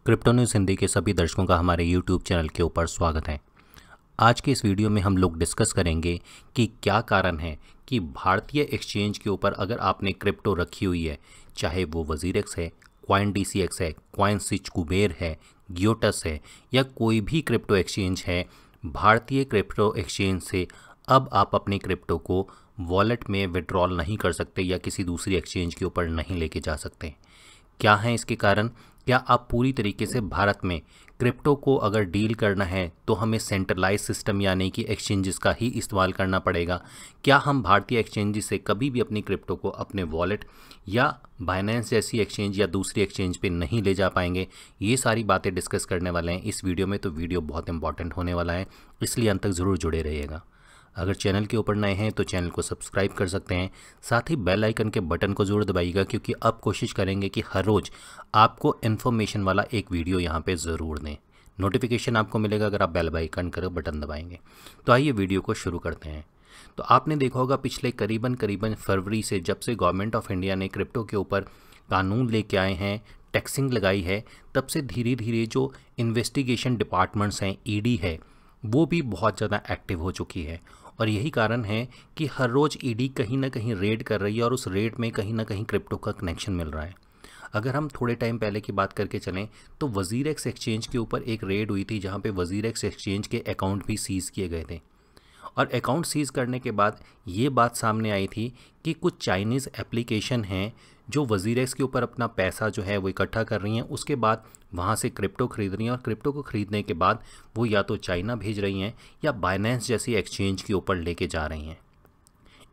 Crypto news Hindi के सभी दर्शकों का हमारे यूट्यूब चैनल के ऊपर स्वागत है। आज के इस वीडियो में हम लोग डिस्कस करेंगे कि क्या कारण है कि भारतीय एक्सचेंज के ऊपर अगर आपने क्रिप्टो रखी हुई है, चाहे वो वजीरेक्स है, CoinDCX है, CoinSwitch कुबेर है, गियोटस है या कोई भी क्रिप्टो एक्सचेंज है, भारतीय क्रिप्टो एक्सचेंज से अब आप अपने क्रिप्टो को वॉलेट में विड्रॉल नहीं कर सकते या किसी दूसरी एक्सचेंज के ऊपर नहीं लेके जा सकते। क्या है इसके कारण? क्या आप पूरी तरीके से भारत में क्रिप्टो को अगर डील करना है तो हमें सेंट्रलाइज सिस्टम यानी कि एक्सचेंजेस का ही इस्तेमाल करना पड़ेगा? क्या हम भारतीय एक्सचेंजेस से कभी भी अपनी क्रिप्टो को अपने वॉलेट या बाइनेंस जैसी एक्सचेंज या दूसरी एक्सचेंज पे नहीं ले जा पाएंगे? ये सारी बातें डिस्कस करने वाले हैं इस वीडियो में, तो वीडियो बहुत इंपॉर्टेंट होने वाला है, इसलिए अंत तक ज़रूर जुड़े रहिएगा। अगर चैनल के ऊपर नए हैं तो चैनल को सब्सक्राइब कर सकते हैं, साथ ही बेल आइकन के बटन को ज़रूर दबाइएगा क्योंकि अब कोशिश करेंगे कि हर रोज़ आपको इन्फॉर्मेशन वाला एक वीडियो यहाँ पे ज़रूर दें। नोटिफिकेशन आपको मिलेगा अगर आप बेल आइकन का बटन दबाएंगे। तो आइए वीडियो को शुरू करते हैं। तो आपने देखा होगा पिछले करीबन फरवरी से जब से गवर्नमेंट ऑफ इंडिया ने क्रिप्टो के ऊपर कानून लेके आए हैं, टैक्सिंग लगाई है, तब से धीरे धीरे जो इन्वेस्टिगेशन डिपार्टमेंट्स हैं, ईडी है, वो भी बहुत ज़्यादा एक्टिव हो चुकी है। और यही कारण है कि हर रोज़ ईडी कहीं ना कहीं रेड कर रही है और उस रेड में कहीं ना कहीं क्रिप्टो का कनेक्शन मिल रहा है। अगर हम थोड़े टाइम पहले की बात करके चलें तो वजीरेक्स एक्सचेंज के ऊपर एक रेड हुई थी जहां पे वजीरेक्स एक्सचेंज के अकाउंट भी सीज़ किए गए थे। और अकाउंट सीज़ करने के बाद ये बात सामने आई थी कि कुछ चाइनीज़ एप्लीकेशन हैं जो वजीरेक्स के ऊपर अपना पैसा जो है वो इकट्ठा कर रही हैं, उसके बाद वहाँ से क्रिप्टो खरीद रही हैं और क्रिप्टो को खरीदने के बाद वो या तो चाइना भेज रही हैं या बाइनेंस जैसी एक्सचेंज के ऊपर लेके जा रही हैं।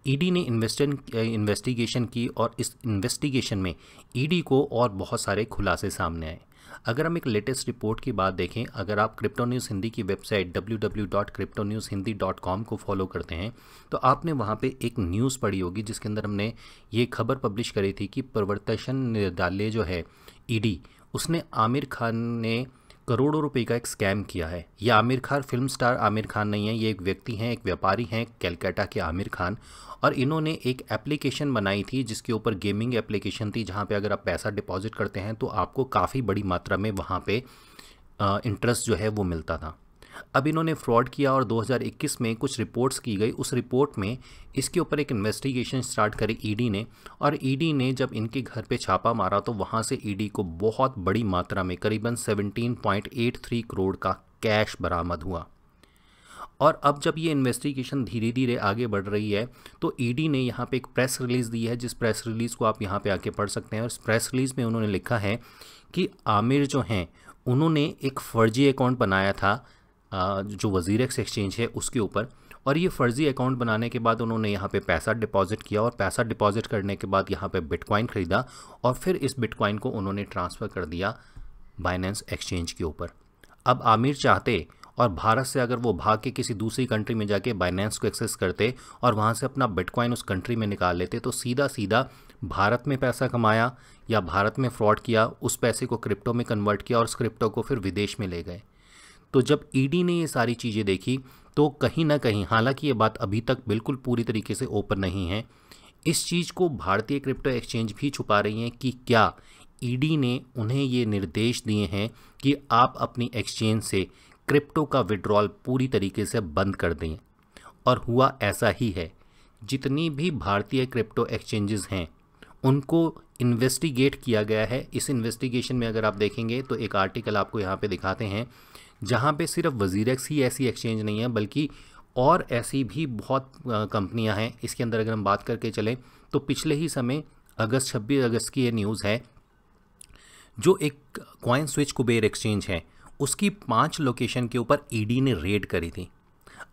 ईडी ने इन्वेस्टिगेशन की और इस इन्वेस्टिगेशन में ईडी को और बहुत सारे खुलासे सामने आए। अगर हम एक लेटेस्ट रिपोर्ट की बात देखें, अगर आप क्रिप्टो न्यूज़ हिंदी की वेबसाइट www.cryptonewshindi.com को फॉलो करते हैं तो आपने वहां पे एक न्यूज़ पढ़ी होगी जिसके अंदर हमने ये खबर पब्लिश करी थी कि प्रवर्तन निदेशालय जो है ईडी, उसने आमिर खान ने करोड़ों रुपए का एक स्कैम किया है। ये आमिर खान फिल्म स्टार आमिर खान नहीं है, ये एक व्यक्ति हैं, एक व्यापारी हैं कैलकाटा के आमिर खान। और इन्होंने एक एप्लीकेशन बनाई थी जिसके ऊपर गेमिंग एप्लीकेशन थी जहां पे अगर आप पैसा डिपॉजिट करते हैं तो आपको काफ़ी बड़ी मात्रा में वहां पे इंटरेस्ट जो है वो मिलता था। अब इन्होंने फ्रॉड किया और 2021 में कुछ रिपोर्ट्स की गई। उस रिपोर्ट में इसके ऊपर एक इन्वेस्टिगेशन स्टार्ट करी ईडी ने, और ईडी ने जब इनके घर पे छापा मारा तो वहाँ से ईडी को बहुत बड़ी मात्रा में करीबन 17.83 करोड़ का कैश बरामद हुआ। और अब जब ये इन्वेस्टिगेशन धीरे धीरे आगे बढ़ रही है तो ईडी ने यहाँ पे एक प्रेस रिलीज़ दी है, जिस प्रेस रिलीज़ को आप यहाँ पे आके पढ़ सकते हैं। और इस प्रेस रिलीज़ में उन्होंने लिखा है कि आमिर जो हैं उन्होंने एक फ़र्जी अकाउंट बनाया था जो वजीरेक्स एक्सचेंज है उसके ऊपर, और ये फ़र्ज़ी अकाउंट बनाने के बाद उन्होंने यहाँ पे पैसा डिपॉजिट किया और पैसा डिपॉजिट करने के बाद यहाँ पे बिटकॉइन ख़रीदा और फिर इस बिटकॉइन को उन्होंने ट्रांसफ़र कर दिया बाइनेंस एक्सचेंज के ऊपर। अब आमिर चाहते और भारत से अगर वो भाग के किसी दूसरी कंट्री में जाके बाइनेंस को एक्सेस करते और वहाँ से अपना बिटकॉइन उस कंट्री में निकाल लेते तो सीधा सीधा भारत में पैसा कमाया या भारत में फ्रॉड किया, उस पैसे को क्रिप्टो में कन्वर्ट किया और उस क्रिप्टो को फिर विदेश में ले गए। तो जब ईडी ने ये सारी चीज़ें देखी तो कहीं ना कहीं, हालांकि ये बात अभी तक बिल्कुल पूरी तरीके से ओपन नहीं है, इस चीज़ को भारतीय क्रिप्टो एक्सचेंज भी छुपा रही हैं कि क्या ईडी ने उन्हें ये निर्देश दिए हैं कि आप अपनी एक्सचेंज से क्रिप्टो का विड्रॉल पूरी तरीके से बंद कर दें। और हुआ ऐसा ही है। जितनी भी भारतीय क्रिप्टो एक्सचेंजेस हैं उनको इन्वेस्टिगेट किया गया है। इस इन्वेस्टिगेशन में अगर आप देखेंगे तो एक आर्टिकल आपको यहाँ पे दिखाते हैं जहाँ पे सिर्फ वजीरेक्स ही ऐसी एक्सचेंज नहीं है बल्कि और ऐसी भी बहुत कंपनियाँ हैं। इसके अंदर अगर हम बात करके चलें तो पिछले ही समय 26 अगस्त की ये न्यूज़ है, जो एक CoinSwitch कुबेर एक्सचेंज है उसकी 5 लोकेशन के ऊपर ईडी ने रेड करी थी।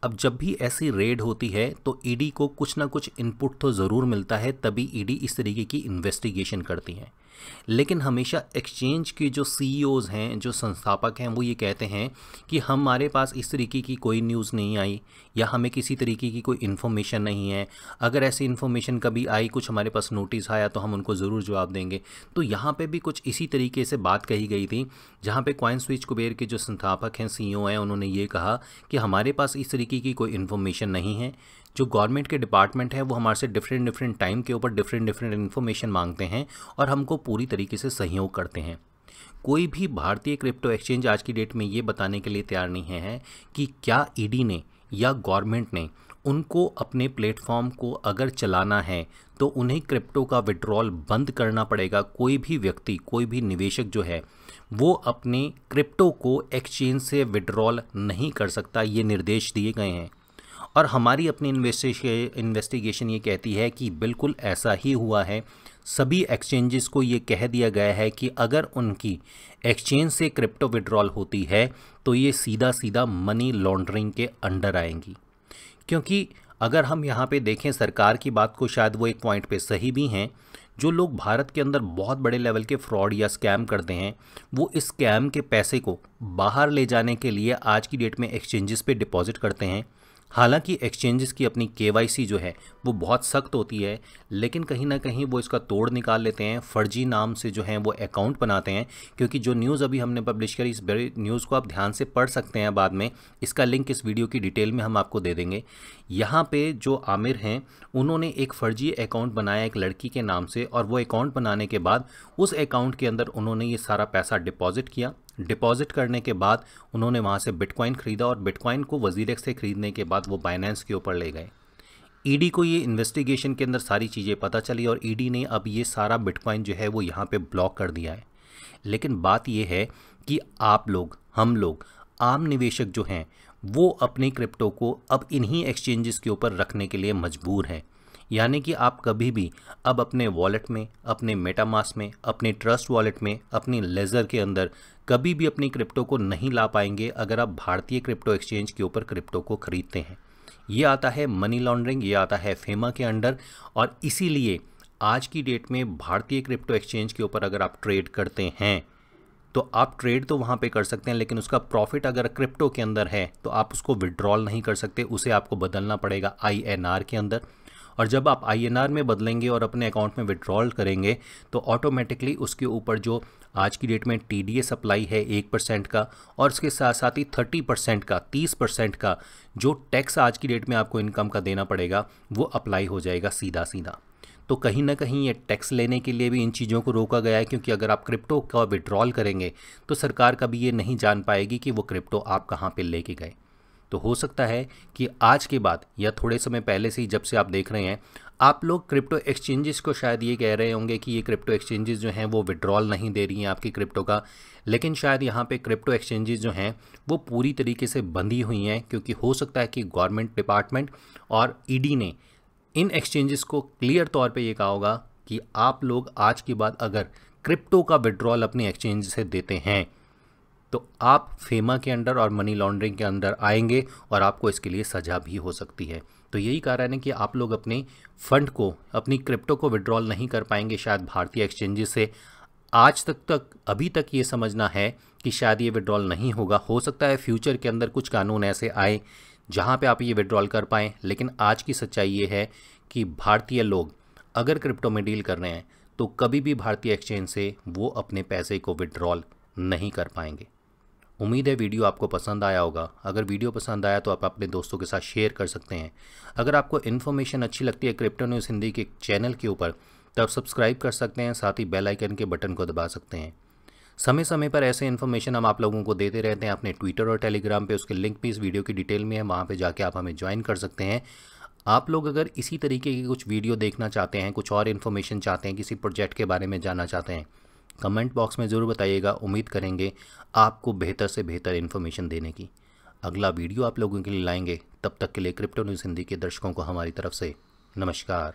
अब जब भी ऐसी रेड होती है तो ईडी को कुछ ना कुछ इनपुट तो ज़रूर मिलता है, तभी ईडी इस तरीके की इन्वेस्टिगेशन करती है। लेकिन हमेशा एक्सचेंज के जो सीईओज़ हैं, जो संस्थापक हैं, वो ये कहते हैं कि हमारे पास इस तरीके की कोई न्यूज़ नहीं आई या हमें किसी तरीके की कोई इन्फॉर्मेशन नहीं है। अगर ऐसी इन्फॉर्मेशन कभी आई, कुछ हमारे पास नोटिस आया तो हम उनको ज़रूर जवाब देंगे। तो यहाँ पे भी कुछ इसी तरीके से बात कही गई थी जहाँ पे CoinSwitch कुबेर के जो संस्थापक हैं, सीईओ हैं, उन्होंने ये कहा कि हमारे पास इस तरीके की कोई इन्फॉर्मेशन नहीं है। जो गवर्नमेंट के डिपार्टमेंट है वो हमारे से डिफरेंट टाइम के ऊपर डिफरेंट इन्फॉर्मेशन मांगते हैं और हमको पूरी तरीके से सहयोग करते हैं। कोई भी भारतीय क्रिप्टो एक्सचेंज आज की डेट में ये बताने के लिए तैयार नहीं है कि क्या ईडी ने या गवर्नमेंट ने उनको अपने प्लेटफॉर्म को अगर चलाना है तो उन्हें क्रिप्टो का विड्रॉल बंद करना पड़ेगा। कोई भी व्यक्ति, कोई भी निवेशक जो है वो अपने क्रिप्टो को एक्सचेंज से विड्रॉल नहीं कर सकता, ये निर्देश दिए गए हैं। और हमारी अपनी इन्वेस्टिगेशन ये कहती है कि बिल्कुल ऐसा ही हुआ है। सभी एक्सचेंजेस को ये कह दिया गया है कि अगर उनकी एक्सचेंज से क्रिप्टो विड्रॉल होती है तो ये सीधा सीधा मनी लॉन्ड्रिंग के अंडर आएंगी। क्योंकि अगर हम यहाँ पे देखें सरकार की बात को, शायद वो एक पॉइंट पे सही भी हैं। जो लोग भारत के अंदर बहुत बड़े लेवल के फ्रॉड या स्कैम करते हैं वो इस स्कैम के पैसे को बाहर ले जाने के लिए आज की डेट में एक्सचेंजेस पे डिपॉजिट करते हैं। हालांकि एक्सचेंजेस की अपनी केवाईसी जो है वो बहुत सख्त होती है, लेकिन कहीं ना कहीं वो इसका तोड़ निकाल लेते हैं। फर्जी नाम से जो है वो अकाउंट बनाते हैं। क्योंकि जो न्यूज़ अभी हमने पब्लिश करी, इस न्यूज़ को आप ध्यान से पढ़ सकते हैं बाद में, इसका लिंक इस वीडियो की डिटेल में हम आपको दे देंगे। यहाँ पे जो आमिर हैं उन्होंने एक फ़र्जी अकाउंट बनाया एक लड़की के नाम से, और वो अकाउंट बनाने के बाद उस अकाउंट के अंदर उन्होंने ये सारा पैसा डिपॉजिट किया। डिपॉजिट करने के बाद उन्होंने वहाँ से बिटकॉइन ख़रीदा, और बिटकॉइन को वजीरेक्स से ख़रीदने के बाद वो बाइनेंस के ऊपर ले गए। ईडी को ये इन्वेस्टिगेशन के अंदर सारी चीज़ें पता चली, और ईडी ने अब ये सारा बिटकॉइन जो है वो यहाँ पे ब्लॉक कर दिया है। लेकिन बात ये है कि आप लोग, हम लोग, आम निवेशक जो हैं वो अपने क्रिप्टो को अब इन्हीं एक्सचेंजेस के ऊपर रखने के लिए मजबूर हैं। यानी कि आप कभी भी अब अपने वॉलेट में, अपने मेटामास्क में, अपने ट्रस्ट वॉलेट में, अपनी लेज़र के अंदर कभी भी अपनी क्रिप्टो को नहीं ला पाएंगे अगर आप भारतीय क्रिप्टो एक्सचेंज के ऊपर क्रिप्टो को खरीदते हैं। ये आता है मनी लॉन्ड्रिंग, ये आता है फेमा के अंडर। और इसीलिए आज की डेट में भारतीय क्रिप्टो एक्सचेंज के ऊपर अगर आप ट्रेड करते हैं तो आप ट्रेड तो वहाँ पे कर सकते हैं, लेकिन उसका प्रॉफिट अगर क्रिप्टो के अंदर है तो आप उसको विड्रॉल नहीं कर सकते, उसे आपको बदलना पड़ेगा INR के अंदर। और जब आप INR में बदलेंगे और अपने अकाउंट में विड्रॉल करेंगे तो ऑटोमेटिकली उसके ऊपर जो आज की डेट में TDS अप्लाई है 1% का, और उसके साथ साथ ही 30% का, 30% का जो टैक्स आज की डेट में आपको इनकम का देना पड़ेगा वो अप्लाई हो जाएगा सीधा सीधा। तो कहीं ना कहीं ये टैक्स लेने के लिए भी इन चीज़ों को रोका गया है, क्योंकि अगर आप क्रिप्टो का विड्रॉल करेंगे तो सरकार कभी ये नहीं जान पाएगी कि वो क्रिप्टो आप कहाँ पे लेके गए। तो हो सकता है कि आज के बाद या थोड़े समय पहले से ही, जब से आप देख रहे हैं, आप लोग क्रिप्टो एक्सचेंजेस को शायद ये कह रहे होंगे कि ये क्रिप्टो एक्सचेंजेस जो हैं वो विड्रॉल नहीं दे रही हैं आपकी क्रिप्टो का। लेकिन शायद यहाँ पे क्रिप्टो एक्सचेंजेस जो हैं वो पूरी तरीके से बंधी हुई हैं, क्योंकि हो सकता है कि गवर्नमेंट डिपार्टमेंट और ईडी ने इन एक्सचेंजेस को क्लियर तौर पे ये कहा होगा कि आप लोग आज के बाद अगर क्रिप्टो का विड्रॉल अपने एक्सचेंज से देते हैं तो आप फेमा के अंडर और मनी लॉन्ड्रिंग के अंदर आएंगे, और आपको इसके लिए सज़ा भी हो सकती है। तो यही कारण है कि आप लोग अपने फंड को, अपनी क्रिप्टो को विड्रॉल नहीं कर पाएंगे शायद भारतीय एक्सचेंजेस से। आज तक अभी तक ये समझना है कि शायद ये विड्रॉल नहीं होगा। हो सकता है फ्यूचर के अंदर कुछ कानून ऐसे आए जहाँ पे आप ये विड्रॉल कर पाएँ, लेकिन आज की सच्चाई ये है कि भारतीय लोग अगर क्रिप्टो में डील कर रहे हैं तो कभी भी भारतीय एक्सचेंज से वो अपने पैसे को विड्रॉल नहीं कर पाएंगे। उम्मीद है वीडियो आपको पसंद आया होगा। अगर वीडियो पसंद आया तो आप अपने दोस्तों के साथ शेयर कर सकते हैं। अगर आपको इन्फॉर्मेशन अच्छी लगती है क्रिप्टो न्यूज़ हिंदी के चैनल के ऊपर तो आप सब्सक्राइब कर सकते हैं, साथ ही बेल आइकन के बटन को दबा सकते हैं। समय समय पर ऐसे इन्फॉर्मेशन हम आप लोगों को देते रहते हैं अपने ट्विटर और टेलीग्राम पे। उसके लिंक भी इस वीडियो की डिटेल में है, वहाँ पे जाके आप हमें ज्वाइन कर सकते हैं। आप लोग अगर इसी तरीके की कुछ वीडियो देखना चाहते हैं, कुछ और इन्फॉर्मेशन चाहते हैं, किसी प्रोजेक्ट के बारे में जानना चाहते हैं, कमेंट बॉक्स में ज़रूर बताइएगा। उम्मीद करेंगे आपको बेहतर से बेहतर इन्फॉर्मेशन देने की। अगला वीडियो आप लोगों के लिए लाएंगे। तब तक के लिए क्रिप्टो न्यूज़ हिंदी के दर्शकों को हमारी तरफ से नमस्कार।